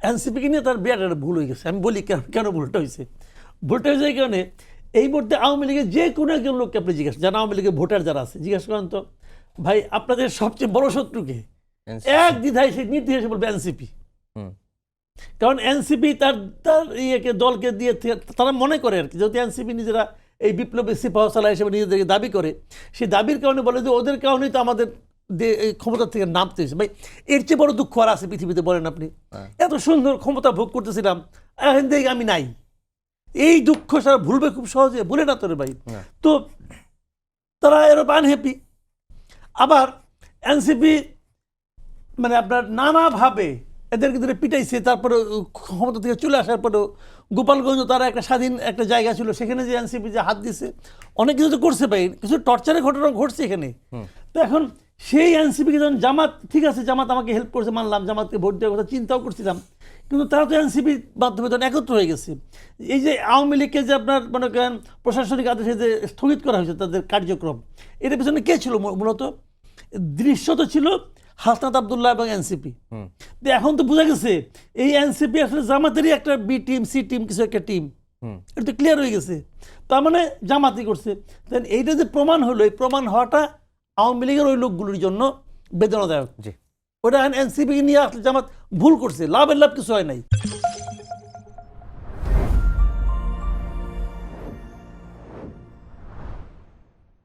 এনসিপিকে নিয়ে তার বিরাট একটা ভুল হয়ে গেছে। আমি বলি কেন ভুলটা হয়েছে। ভুলটা হয়েছে এই কারণে, এই মুহূর্তে আওয়ামী লীগের যে কোনো একজন লোককে আপনি জিজ্ঞাসা, যারা আওয়ামী লীগের ভোটার যারা আছে, জিজ্ঞাসা করেন তো ভাই আপনাদের সবচেয়ে বড় শত্রুকে, এক দ্বিধায় সে নির্দ্বিধায় বলবে এনসিপি। কারণ এনসিপি তার তার ইয়েকে দলকে দিয়ে তারা মনে করে আর কি, যেহেতু এনসিপি নিজেরা এই বিপ্লবী সিপাহসালা হিসেবে নিজেদেরকে দাবি করে, সেই দাবির কারণে বলে যে ওদের কারণেই তো আমাদের ক্ষমতা থেকে নামতে হয়েছে। ভাই এর চেয়ে বড় দুঃখ আর আছে পৃথিবীতে বলেন আপনি? এত সুন্দর ক্ষমতা ভোগ করতেছিলাম, এখন দেখি আমি নাই। এই দুঃখ সারা ভুলবে খুব সহজে, ভুলে না তোরে ভাই। তো তারা এরকম আনহ্যাপি। আবার এনসিপি মানে আপনার নানাভাবে এদেরকে ধরে পিটাইছে, তারপরে ক্ষমতা থেকে চলে আসার পরেও গোপালগঞ্জ তারা একটা স্বাধীন একটা জায়গা ছিল, সেখানে যে এনসিপি যে হাত দিছে, অনেক কিছু তো করছে ভাই, কিছু টর্চারের ঘটনা ঘটছে এখানে। তো এখন সেই এনসিপিকে যখন জামাত, ঠিক আছে জামাত আমাকে হেল্প করছে মানলাম, জামাতকে ভোট দেওয়ার কথা চিন্তাও করছিলাম, কিন্তু তারা তো এনসিপির মাধ্যমে তখন একত্র হয়ে গেছে। এই যে আওয়ামী লীগকে যে আপনার মনে করেন প্রশাসনিক আদেশে যে স্থগিত করা হয়েছে তাদের কার্যক্রম, এটার পিছনে কে ছিল মূলত? দৃশ্যত ছিল হাসনাত আবদুল্লাহ এবং এনসিপি। এখন তো বোঝা গেছে এই এনসিপি আসলে জামাতেরই একটা বি টিম, সি টিম, কিছু একটা টিম। এটা তো ক্লিয়ার হয়ে গেছে, তার মানে জামাতই করছে। এইটা যে প্রমাণ হলো, এই প্রমাণ হওয়াটা আওয়ামী লীগের ওই লোকগুলোর জন্য বেদনাদায়ক। ওটা এনসিপি নিয়ে আসলে জামাত ভুল করছে, লাভের লাভ কিছু হয় নাই।